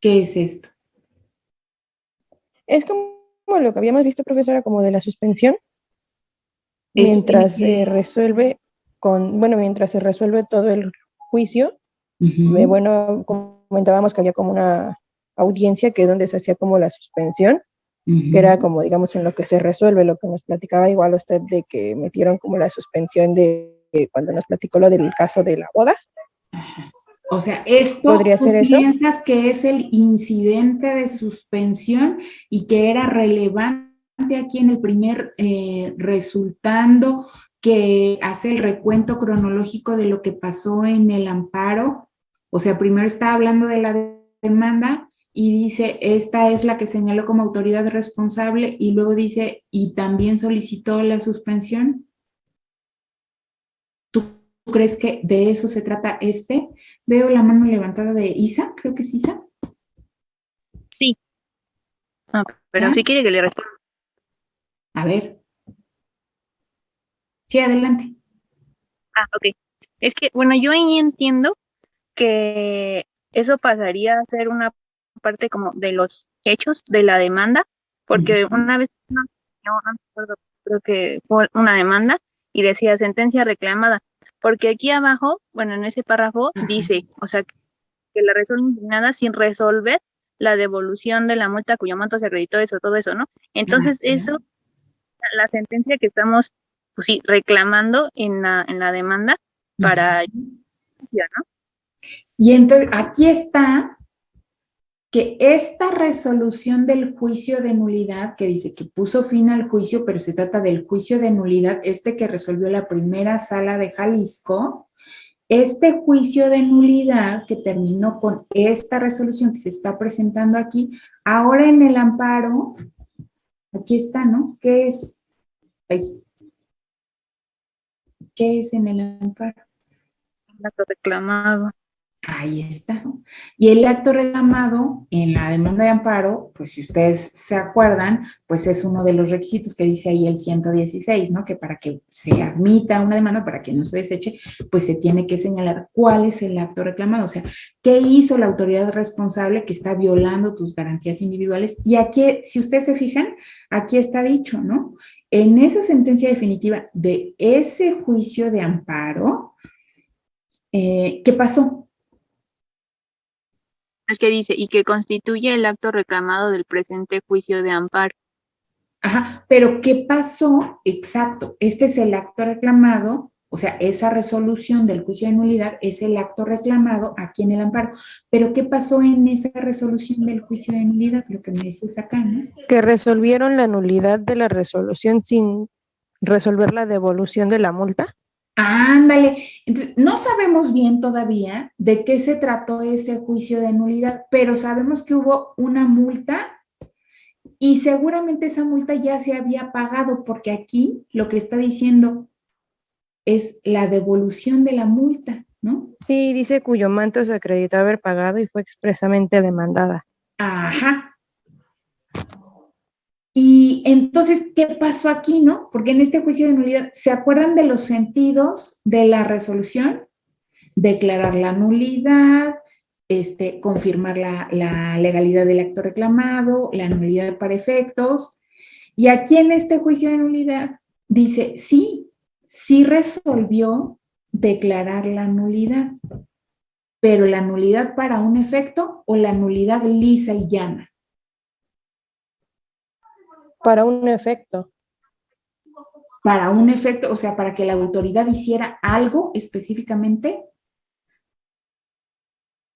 ¿Qué es esto? Es como lo que habíamos visto, profesora, como de la suspensión, mientras se resuelve mientras se resuelve todo el juicio. Bueno, comentábamos que había como una audiencia que es donde se hacía como la suspensión, que era como, digamos, en lo que se resuelve, lo que nos platicaba igual usted de que metieron como la suspensión de cuando nos platicó lo del caso de la boda. Ajá. O sea, esto ¿podría ser eso? ¿Piensas que es el incidente de suspensión y que era relevante aquí en el primer resultando que hace el recuento cronológico de lo que pasó en el amparo? O sea, primero está hablando de la demanda y dice, esta es la que señaló como autoridad responsable, y luego dice, y también solicitó la suspensión. ¿Tú crees que de eso se trata este? Veo la mano levantada de Isa, creo que es Isa. Sí. Pero si quiere que le responda. A ver. Sí, adelante. Ok. Es que, bueno, yo ahí entiendo que eso pasaría a ser una parte como de los hechos de la demanda, porque una vez, no me acuerdo, creo que fue una demanda y decía sentencia reclamada, porque aquí abajo, bueno, en ese párrafo dice, o sea, que la resolución indignada sin resolver la devolución de la multa cuyo monto se acreditó, eso, todo eso, ¿no? Entonces, eso, la sentencia que estamos, pues sí, reclamando en la demanda para, ¿no? Y entonces, aquí está que esta resolución del juicio de nulidad, que dice que puso fin al juicio, pero se trata del juicio de nulidad, que resolvió la primera sala de Jalisco, este juicio de nulidad que terminó con esta resolución que se está presentando aquí, ahora en el amparo, aquí está, ¿no? ¿Qué es? ¿Qué es en el amparo? El acto reclamado. Ahí está. Y el acto reclamado en la demanda de amparo, pues si ustedes se acuerdan, pues es uno de los requisitos que dice ahí el 116, ¿no? Que para que se admita una demanda, para que no se deseche, pues se tiene que señalar cuál es el acto reclamado. O sea, ¿qué hizo la autoridad responsable que está violando tus garantías individuales? Y aquí, si ustedes se fijan, aquí está dicho, ¿no? En esa sentencia definitiva de ese juicio de amparo, ¿qué pasó? Es que dice, y que constituye el acto reclamado del presente juicio de amparo. Ajá, pero ¿qué pasó? Exacto, este es el acto reclamado O sea, esa resolución del juicio de nulidad es el acto reclamado aquí en el amparo. Pero ¿qué pasó en esa resolución del juicio de nulidad? Lo que me decís acá, ¿no? Que resolvieron la nulidad de la resolución sin resolver la devolución de la multa. Ándale. Entonces, no sabemos bien todavía de qué se trató ese juicio de nulidad, pero sabemos que hubo una multa y seguramente esa multa ya se había pagado porque aquí lo que está diciendo es la devolución de la multa, ¿no? Sí, dice cuyo manto se acreditó haber pagado y fue expresamente demandada. Ajá. Y entonces, ¿qué pasó aquí, no? Porque en este juicio de nulidad, ¿se acuerdan de los sentidos de la resolución? Declarar la nulidad, confirmar la legalidad del acto reclamado, la nulidad para efectos. Y aquí en este juicio de nulidad dice, sí resolvió declarar la nulidad, pero la nulidad para un efecto o la nulidad lisa y llana. Para un efecto. Para un efecto, o sea, para que la autoridad hiciera algo específicamente,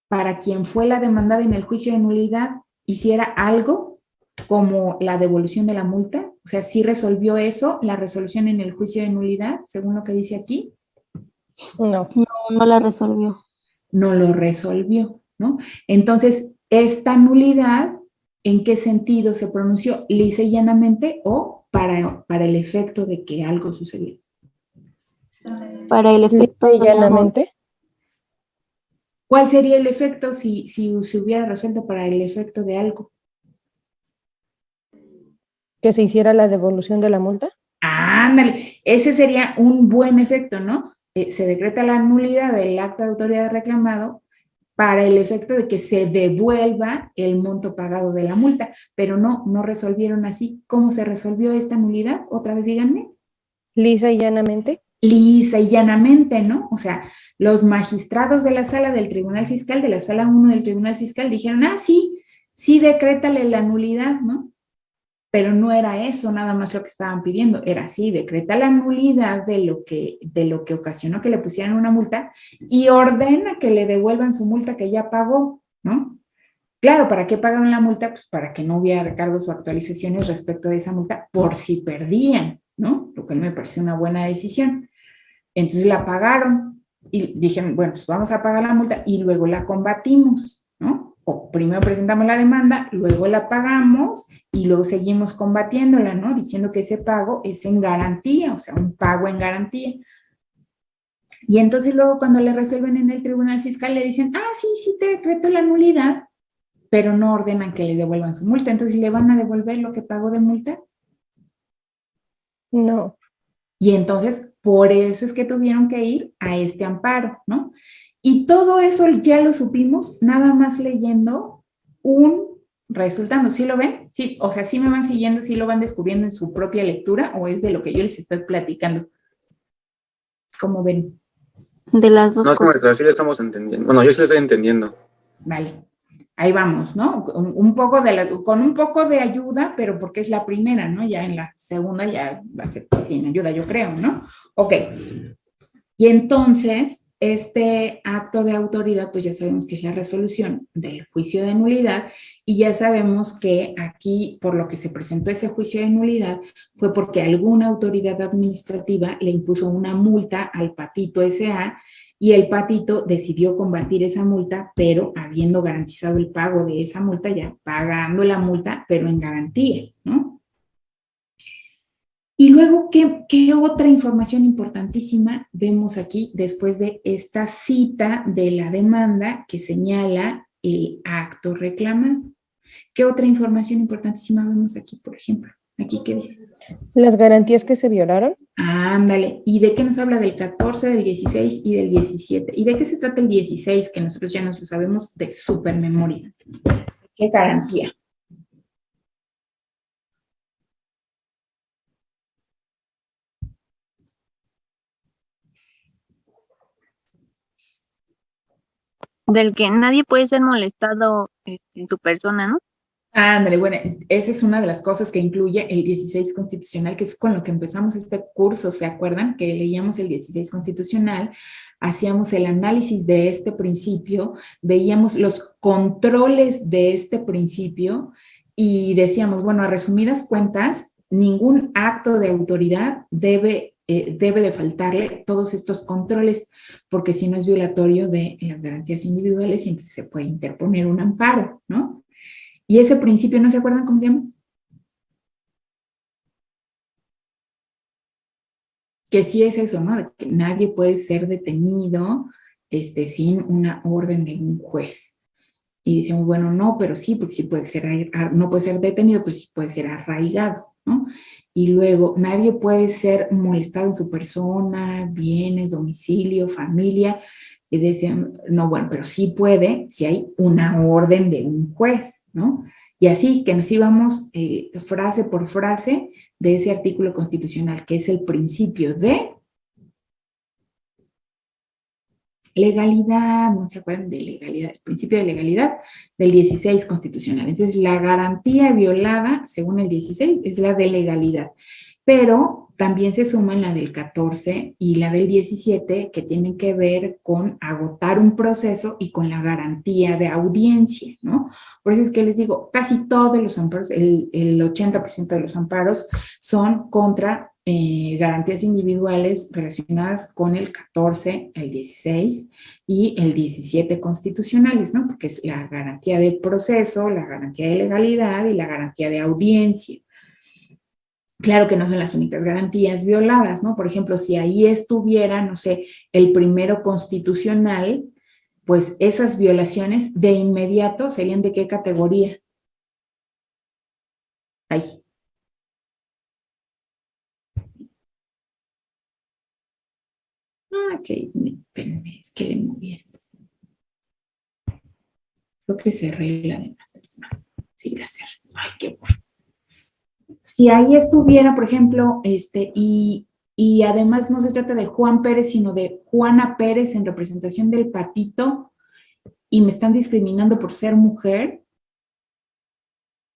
para quien fue la demandada en el juicio de nulidad, hiciera algo como la devolución de la multa. O sea, sí resolvió eso, la resolución en el juicio de nulidad, según lo que dice aquí. No. No la resolvió. No lo resolvió, ¿no? Entonces, esta nulidad, ¿en qué sentido se pronunció? ¿Lisa y llanamente o para el efecto de que algo sucedió? Para el efecto lisa y llanamente. ¿Cuál sería el efecto si se hubiera resuelto para el efecto de algo? Que se hiciera la devolución de la multa. Ándale, ese sería un buen efecto, ¿no? Se decreta la nulidad del acto de autoridad reclamado para el efecto de que se devuelva el monto pagado de la multa, pero no resolvieron así. ¿Cómo se resolvió esta nulidad? Otra vez díganme. Lisa y llanamente. Lisa y llanamente, ¿no? O sea, los magistrados de la sala del Tribunal Fiscal, de la sala 1 del Tribunal Fiscal, dijeron, sí, decrétale la nulidad, ¿no? Pero no era eso nada más lo que estaban pidiendo, era así, decreta la nulidad de lo que ocasionó que le pusieran una multa y ordena que le devuelvan su multa que ya pagó, ¿no? Claro, ¿para qué pagaron la multa? Pues para que no hubiera recargos o actualizaciones respecto de esa multa por si perdían, ¿no? Lo que me parece una buena decisión. Entonces la pagaron y dijeron, bueno, pues vamos a pagar la multa y luego la combatimos, ¿no? O primero presentamos la demanda, luego la pagamos y luego seguimos combatiéndola, ¿no? Diciendo que ese pago es en garantía, o sea, un pago en garantía. Y entonces luego cuando le resuelven en el Tribunal Fiscal le dicen, sí te decreto la nulidad, pero no ordenan que le devuelvan su multa. Entonces, ¿le van a devolver lo que pagó de multa? No. Y entonces, por eso es que tuvieron que ir a este amparo, ¿no? Y todo eso ya lo supimos nada más leyendo un resultado. ¿Sí lo ven? Sí, o sea, ¿sí me van siguiendo, sí lo van descubriendo en su propia lectura o es de lo que yo les estoy platicando? ¿Cómo ven? De las dos No, es como cosas. sí lo estamos entendiendo. Bueno, yo sí lo estoy entendiendo. Vale. Ahí vamos, ¿no? Con un poco de ayuda, pero porque es la primera, ¿no? Ya en la segunda ya va a ser sin ayuda, yo creo, ¿no? Ok. Y entonces, este acto de autoridad, pues ya sabemos que es la resolución del juicio de nulidad y ya sabemos que aquí, por lo que se presentó ese juicio de nulidad, fue porque alguna autoridad administrativa le impuso una multa al Patito S.A. y el Patito decidió combatir esa multa, pero habiendo garantizado el pago de esa multa, ya pagando la multa, pero en garantía, ¿no? Y luego, ¿qué otra información importantísima vemos aquí después de esta cita de la demanda que señala el acto reclamado? ¿Qué otra información importantísima vemos aquí, por ejemplo? ¿Aquí qué dice? Las garantías que se violaron. Ándale. ¿Y de qué nos habla? Del 14, del 16 y del 17. ¿Y de qué se trata el 16? Que nosotros ya nos lo sabemos de súper memoria. ¿Qué garantía? Del que nadie puede ser molestado en tu persona, ¿no? Ándale, bueno, esa es una de las cosas que incluye el 16 constitucional, que es con lo que empezamos este curso. ¿Se acuerdan que leíamos el 16 constitucional? Hacíamos el análisis de este principio, veíamos los controles de este principio y decíamos, bueno, a resumidas cuentas, ningún acto de autoridad debe de faltarle todos estos controles, porque si no es violatorio de las garantías individuales y entonces se puede interponer un amparo, ¿no? Y ese principio, ¿no se acuerdan cómo se llama? Que sí es eso, ¿no? De que nadie puede ser detenido sin una orden de un juez. Y decimos, bueno, no, pero sí, porque sí puede ser, no puede ser detenido, pero sí puede ser arraigado, ¿no? Y luego, nadie puede ser molestado en su persona, bienes, domicilio, familia. Y decían, no, bueno, pero sí puede si hay una orden de un juez, ¿no? Y así que nos íbamos frase por frase de ese artículo constitucional, que es el principio de legalidad, ¿no se acuerdan de legalidad? El principio de legalidad del 16 constitucional. Entonces, la garantía violada, según el 16, es la de legalidad. Pero también se suman la del 14 y la del 17, que tienen que ver con agotar un proceso y con la garantía de audiencia, ¿no? Por eso es que les digo, casi todos los amparos, el 80% de los amparos son contra garantías individuales relacionadas con el 14, el 16 y el 17 constitucionales, ¿no? Porque es la garantía del proceso, la garantía de legalidad y la garantía de audiencia. Claro que no son las únicas garantías violadas, ¿no? Por ejemplo, si ahí estuviera, no sé, el primero constitucional, pues esas violaciones de inmediato serían ¿de qué categoría? Ahí. Ah, ok, espérenme, es que le moví esto. Creo que cerré la de mates más. Sí, gracias. Ay, qué bueno. Si ahí estuviera, por ejemplo, y además no se trata de Juan Pérez, sino de Juana Pérez en representación del Patito, y me están discriminando por ser mujer,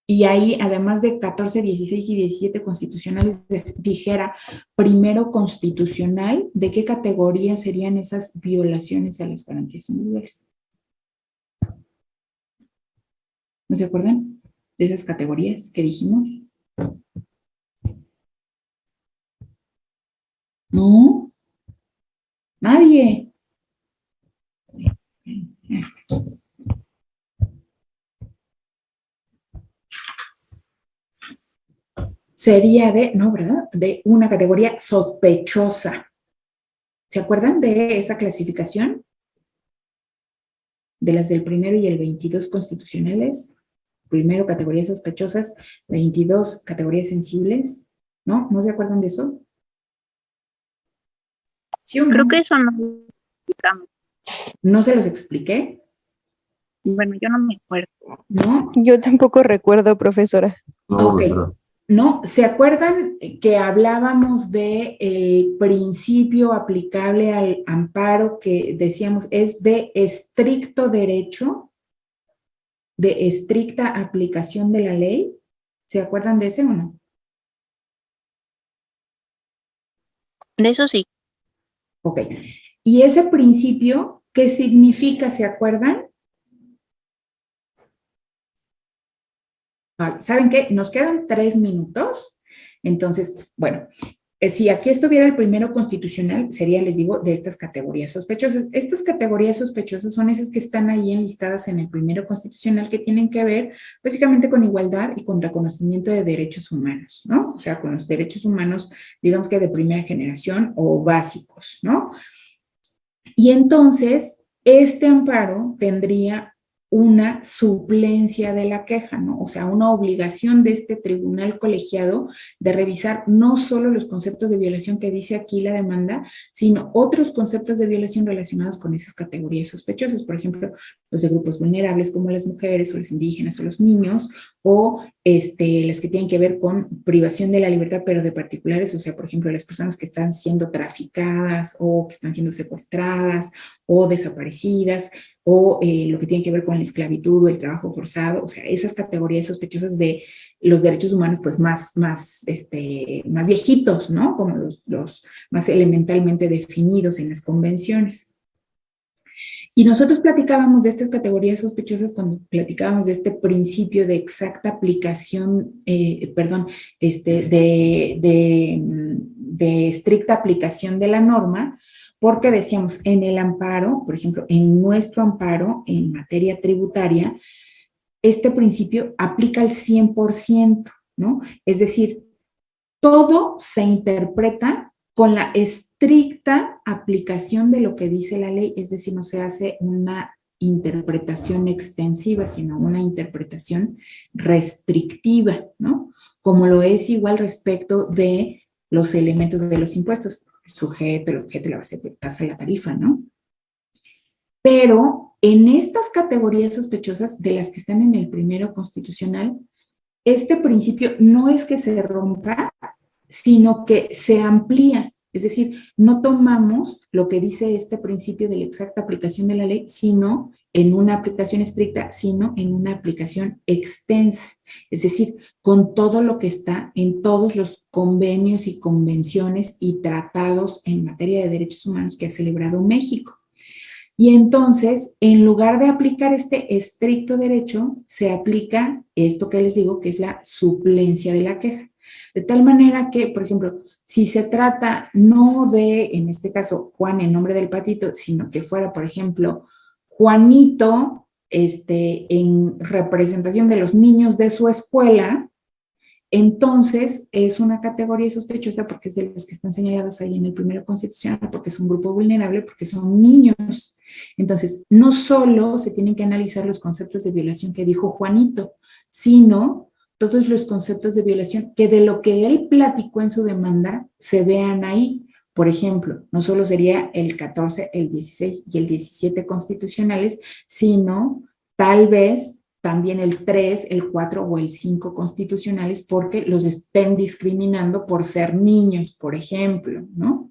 y ahí, además de 14, 16 y 17 constitucionales, dijera primero constitucional, ¿de qué categoría serían esas violaciones a las garantías individuales? ¿No se acuerdan de esas categorías que dijimos? ¿No? Nadie. Sería de, no, ¿verdad? De una categoría sospechosa. ¿Se acuerdan de esa clasificación? De las del primero y el 22 constitucionales. Primero, categorías sospechosas, 22, categorías sensibles. ¿No? ¿No se acuerdan de eso? ¿Sí o no? Creo que eso no lo explicamos. ¿No se los expliqué? Bueno, yo no me acuerdo. ¿No? Yo tampoco recuerdo, profesora. No, Ok. profesora. ¿No? ¿Se acuerdan que hablábamos de el principio aplicable al amparo que decíamos es de estricto derecho, de estricta aplicación de la ley? ¿Se acuerdan de ese o no? De eso sí. Ok. ¿Y ese principio qué significa? ¿Se acuerdan? ¿Saben qué? Nos quedan 3 minutos. Entonces, bueno, si aquí estuviera el primero constitucional, sería, les digo, de estas categorías sospechosas. Estas categorías sospechosas son esas que están ahí enlistadas en el primero constitucional que tienen que ver básicamente con igualdad y con reconocimiento de derechos humanos, ¿no? O sea, con los derechos humanos, digamos que de primera generación o básicos, ¿no? Y entonces, este amparo tendría una suplencia de la queja, ¿no? O sea, una obligación de este tribunal colegiado de revisar no solo los conceptos de violación que dice aquí la demanda, sino otros conceptos de violación relacionados con esas categorías sospechosas, por ejemplo, los de grupos vulnerables como las mujeres o los indígenas o los niños, o las que tienen que ver con privación de la libertad, pero de particulares, o sea, por ejemplo, las personas que están siendo traficadas o que están siendo secuestradas o desaparecidas, o lo que tiene que ver con la esclavitud o el trabajo forzado, o sea, esas categorías sospechosas de los derechos humanos pues más viejitos, ¿no? Como los más elementalmente definidos en las convenciones. Y nosotros platicábamos de estas categorías sospechosas cuando platicábamos de este principio de exacta aplicación, de estricta aplicación de la norma, porque decíamos, en el amparo, por ejemplo, en nuestro amparo en materia tributaria, este principio aplica al 100%, ¿no? Es decir, todo se interpreta con la estricta aplicación de lo que dice la ley, es decir, no se hace una interpretación extensiva, sino una interpretación restrictiva, ¿no? Como lo es igual respecto de los elementos de los impuestos, el sujeto, el objeto, la base de tasa, la tarifa, ¿no? Pero en estas categorías sospechosas de las que están en el primero constitucional, este principio no es que se rompa, sino que se amplía. Es decir, no tomamos lo que dice este principio de la exacta aplicación de la ley, sino en una aplicación estricta, sino en una aplicación extensa. Es decir, con todo lo que está en todos los convenios y convenciones y tratados en materia de derechos humanos que ha celebrado México. Y entonces, en lugar de aplicar este estricto derecho, se aplica esto que les digo, que es la suplencia de la queja. De tal manera que, por ejemplo, si se trata no de, en este caso, Juan en nombre del patito, sino que fuera, por ejemplo, Juanito, en representación de los niños de su escuela, entonces es una categoría sospechosa porque es de los que están señalados ahí en el primero constitucional, porque es un grupo vulnerable, porque son niños. Entonces, no solo se tienen que analizar los conceptos de violación que dijo Juanito, sino todos los conceptos de violación que de lo que él platicó en su demanda se vean ahí. Por ejemplo, no solo sería el 14, el 16 y el 17 constitucionales, sino tal vez también el 3, el 4 o el 5 constitucionales, porque los estén discriminando por ser niños, por ejemplo, ¿no?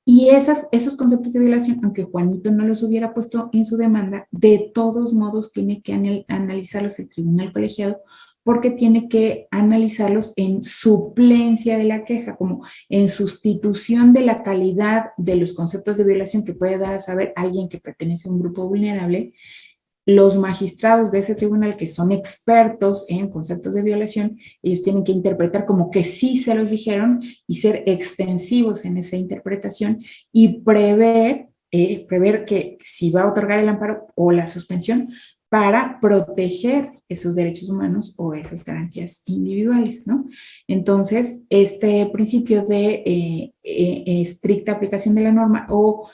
Y esos conceptos de violación, aunque Juanito no los hubiera puesto en su demanda, de todos modos tiene que analizarlos el tribunal colegiado, porque tiene que analizarlos en suplencia de la queja, como en sustitución de la calidad de los conceptos de violación que puede dar a saber alguien que pertenece a un grupo vulnerable. Los magistrados de ese tribunal, que son expertos en conceptos de violación, ellos tienen que interpretar como que sí se los dijeron y ser extensivos en esa interpretación y prever que si va a otorgar el amparo o la suspensión para proteger esos derechos humanos o esas garantías individuales, ¿no? Entonces, este principio de estricta aplicación de la norma o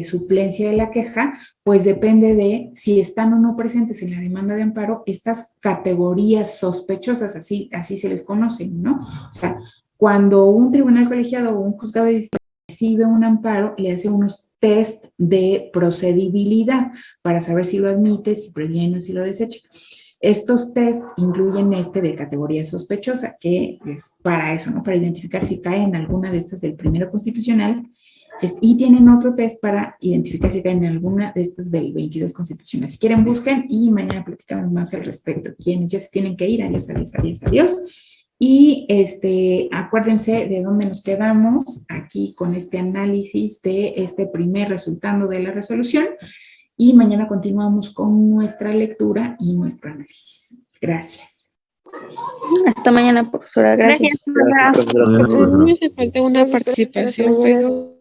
suplencia de la queja, pues depende de si están o no presentes en la demanda de amparo estas categorías sospechosas, así se les conocen, ¿no? O sea, cuando un tribunal colegiado o un juzgado de distrito recibe un amparo, le hace unos test de procedibilidad para saber si lo admite, si previene o si lo desecha. Estos test incluyen de categoría sospechosa, que es para eso, ¿no? Para identificar si cae en alguna de estas del primero constitucional, y tienen otro test para identificar si caen en alguna de estas del 22 constitucional. Si quieren, busquen y mañana platicamos más al respecto. Quienes ya se tienen que ir, adiós, adiós, adiós, adiós. Y acuérdense de dónde nos quedamos aquí con este análisis de este primer resultado de la resolución. Y mañana continuamos con nuestra lectura y nuestro análisis. Gracias. Hasta mañana, profesora. Gracias. Me hace falta una participación, pero